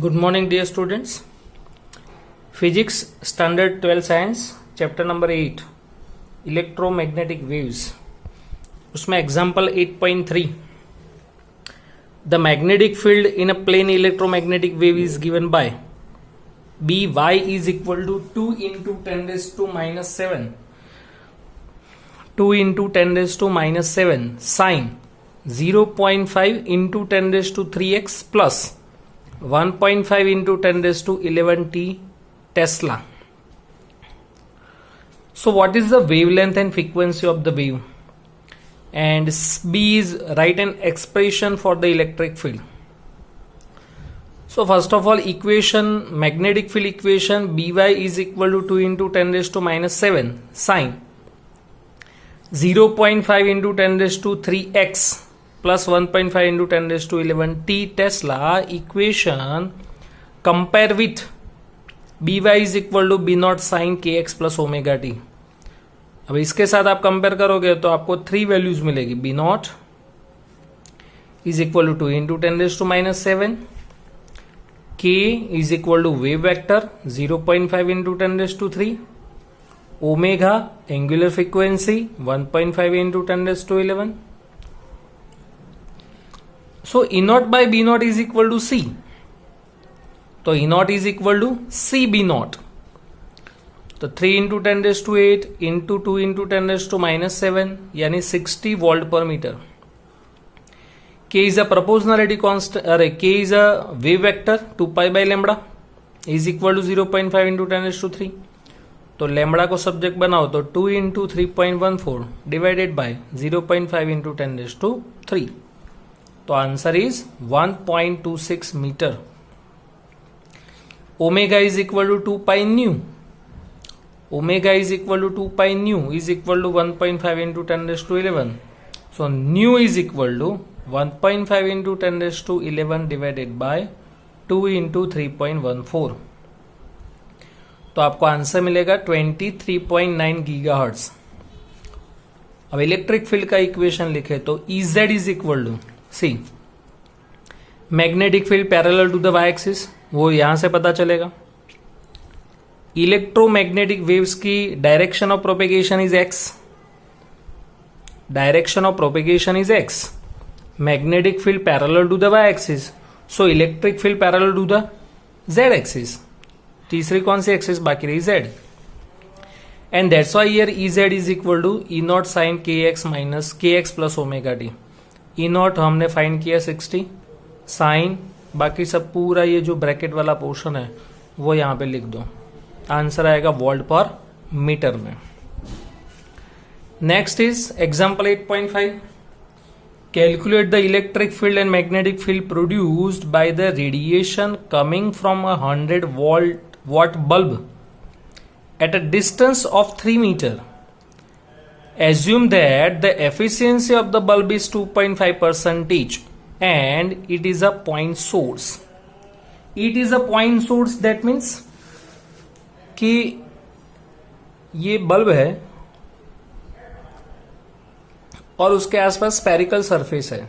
Good morning dear students. Physics standard 12 science chapter number 8 electromagnetic waves, उसमें example 8.3 the magnetic field in a plane electromagnetic wave is given by B Y is equal to 2 into 10⁻⁻7 2 into 10⁻⁻7 sine 0.5 into 10⁻³ plus 1.5 into 10 raised to 11 t Tesla. So what is the wavelength and frequency of the wave? And B is write an expression for the electric field. So first of all, equation, magnetic field equation, By is equal to 2 into 10⁻⁻7 sine 0.5 into 10⁻³ plus 1.5 into 10⁻11 t Tesla equation compare with By is equal to B naught sin kx plus omega t. अब इसके साथ आप compare करोगे तो आपको 3 values मिलेगी। B naught is equal to 2 into 10⁻⁻7, k is equal to wave vector 0.5 into 10⁻³, omega angular frequency 1.5 into 10⁻11. So E naught by B naught is equal to C. तो E naught is equal to C B naught. तो 3 into 10⁸ into 2 into 10⁻⁻7 यानी 60 volt per metre. K is a proportionality constant, K is a wave vector 2 pi by lambda is equal to 0.5 into 10⁻³. तो lambda को subject बनाओ तो 2 into 3.14 divided by 0.5 into 10⁻³. तो answer is 1.26 metre. Omega is equal to 2 pi nu. Omega is equal to 2 pi nu is equal to 1.5 into 10⁻11. So nu is equal to 1.5 into 10⁻11 divided by 2 into 3.14. तो आपको answer मिलेगा 23.9 gigahertz. अब electric field का equation लिखे तो Ez is equal to C magnetic field parallel to the Y axis, वो यहां से पता चलेगा. इलेक्ट्रोमैग्नेटिक वेव्स की direction of propagation is X. Direction of propagation is X. Magnetic field parallel to the Y axis, so electric field parallel to the Z axis. तीसरी कौन सी axis बाकी रही? Z. And that's why here Ez is equal to E naught sin kx minus kx plus omega T. E naught हमने find किया 60, sign बाकी सब पूरा ये जो ब्रैकेट वाला पोर्शन है वो यहां पे लिख दो. आंसर आएगा वोल्ट पर मीटर में. Next is example 8.5 calculate the electric field and magnetic field produced by the radiation coming from a 100 watt bulb at a distance of 3 meter. Assume that the efficiency of the bulb is 2.5% and it is a point source. It is a point source, that means कि ये bulb है और उसके आसपास spherical surface है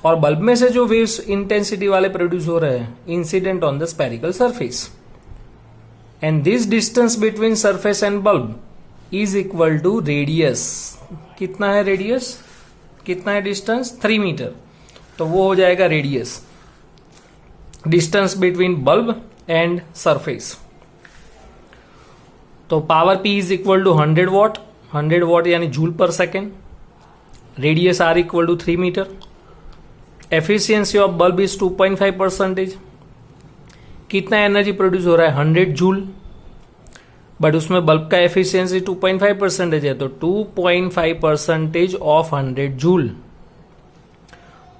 और bulb में से जो वेव्स इंटेंसिटी वाले प्रोड्यूस हो रहे हैं incident on the spherical surface. And this distance between surface and bulb is equal to radius. कितना है रेडियस? कितना है डिस्टेंस? 3 मीटर. तो वो हो जाएगा radius, distance between bulb and surface. तो power P is equal to 100 watt. 100 watt यानी joule per second. Radius R equal to 3 metre. Efficiency of bulb is 2.5%. कितना एनर्जी प्रोड्यूस हो रहा है? 100 जूल. बट उसमें बल्ब का एफिशिएंसी 2.5% है तो 2.5% ऑफ 100 जूल.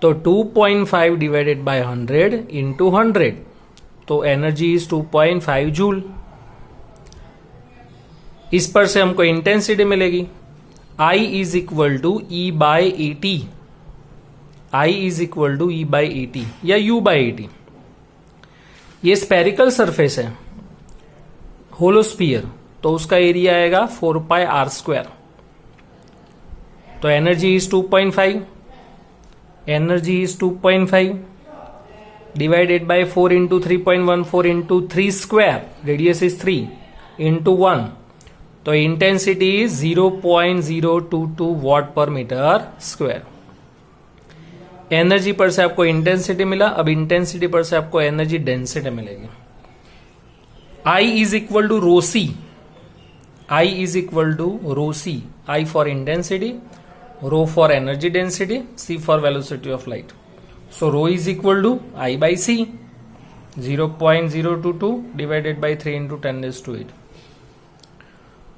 तो 2.5 डिवाइडेड बाय 100 इंटू 100, तो एनर्जी इज 2.5 जूल. इस पर से हमको इंटेंसिटी मिलेगी I is equal to E by AT. I is equal to E by AT या U बाय AT. ये स्पेरिकल सरफेस है, होलोस्फीयर, तो उसका एरिया आएगा 4 पाई r². तो energy is 2.5. Energy is 2.5 divided by 4 into 3.14 into 3 square, radius is 3 into 1, तो intensity is 0.022 what पर metre square. Energy पर से आपको इंटेंसिटी मिला, अब इंटेंसिटी पर से आपको एनर्जी डेंसिटी मिलेगी। I is equal to rho C, I is equal to rho C, I for intensity, rho for energy density, C for velocity of light. So rho is equal to I by C, 0.022 divided by 3 into 10⁻⁸।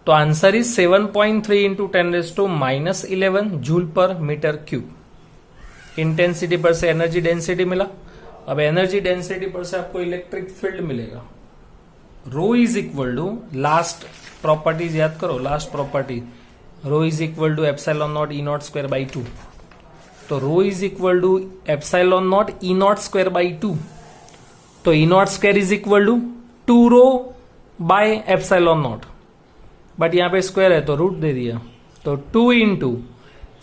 तो answer is 7.3 into 10⁻⁻11 joule per metre cube. Intensity पर से energy density मिला, अब energy density पर से आपको electric field मिलेगा। Rho is equal to, last properties याद करो, last property, rho is equal to epsilon nought E nought square by 2। तो rho is equal to epsilon nought E nought square by 2, तो E nought square is equal to 2 rho by epsilon nought, but यहां पे square है तो root दे दिया, तो 2 into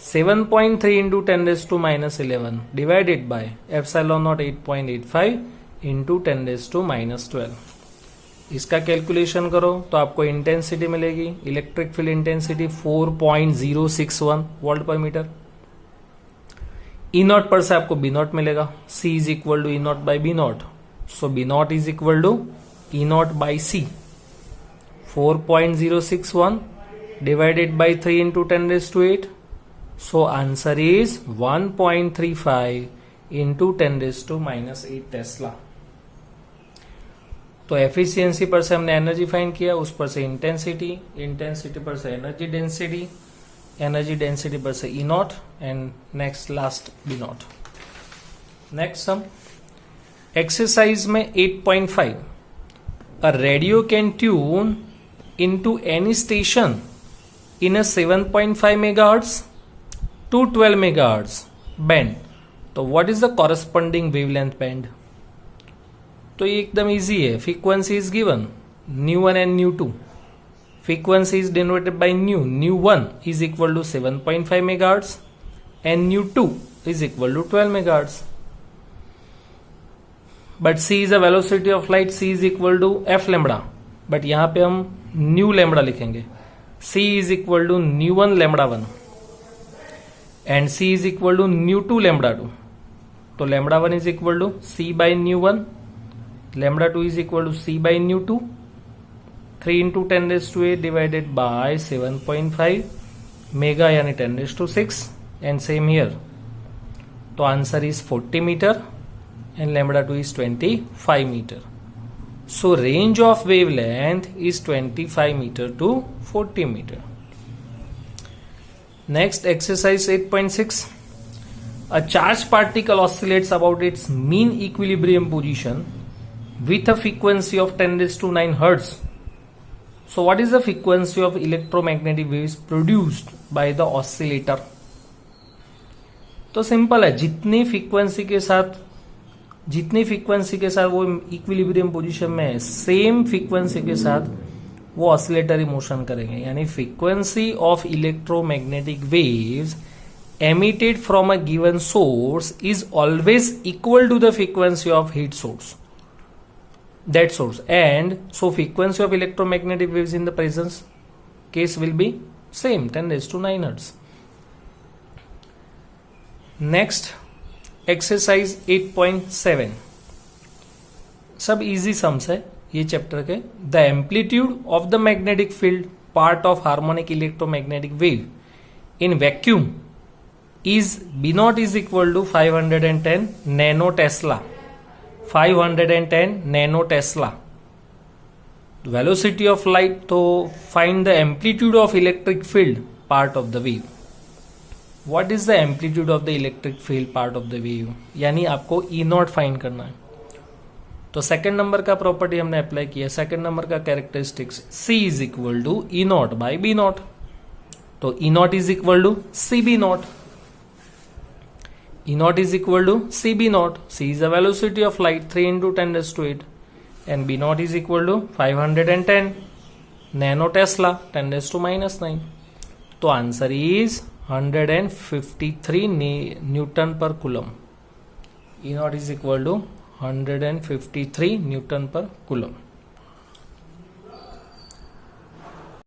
7.3 into 10⁻⁻11 divided by epsilon nought 8.85 into 10⁻12। इसका calculation करो तो आपको इंटेंसिटी मिलेगी, electric field intensity 4.061 volt per metre. E nought पर से आपको बी नॉट मिलेगा, C is equal to E nought by B nought, so B not is equal to E nought by C, 4.061 divided by 3 into 10⁸, so answer is 1.35 into 10⁻⁻8 Tesla. तो efficiency पर से हमने energy find किया, उस पर से intensity, intensity पर से एनर्जी डेंसिटी, एनर्जी डेंसिटी पर से E nought, and next last B nought. Next sum exercise में 8.5, a radio can tune into any station in a 7.5 megahertz to 12 megahertz band, तो what is the corresponding wavelength band? तो ये एकदम easy है, frequency is given nu1 and nu2, frequency is denoted by nu1 is equal to 7.5 megahertz and nu2 is equal to 12 megahertz, but c is a velocity of light, c is equal to f lambda, but यहां पे हम nu lambda लिखेंगे, c is equal to nu 1 lambda 1 and c is equal to nu 2 lambda 2, तो lambda 1 is equal to c by nu 1, lambda 2 is equal to c by nu 2, 3 into 10⁸ divided by 7.5 mega यानी 10⁶, and same here, तो answer is 40 metre and lambda 2 is 25 metre. So range of wavelength is 25 meter to 40 meter. Next exercise 8.6. A charged particle oscillates about its mean equilibrium position with a frequency of 10⁹ Hertz. So what is the frequency of electromagnetic waves produced by the oscillator? तो simple है, जितनी frequency के साथ वो equilibrium position में है, same frequency के साथ वो ऑसिलेटरी मोशन करेंगे, यानी frequency of electromagnetic waves emitted from a given source is always equal to the frequency of heat source, that source, and so frequency of electromagnetic waves in the presence case will be same 10⁹ Hertz. Next exercise 8.7, सब easy sums है ये chapter के। The amplitude of the magnetic field part of harmonic electromagnetic wave in vacuum is B not is equal to 510 nano Tesla, 510 nano tesla. Velocity of light, तो find the amplitude of electric field part of the wave. What is the amplitude of the electric field part of the wave? यानी आपको E not find करना है। तो second number का property हमने apply किया, second number का characteristics C is equal to E naught by B naught, तो E naught is equal to C B naught, E naught is equal to C B naught, C is the velocity of light 3 into 10⁸, and B not is equal to 510 nano tesla 10⁻⁹। तो answer is 153 newton per coulomb. E naught is equal to 153 newton per coulomb.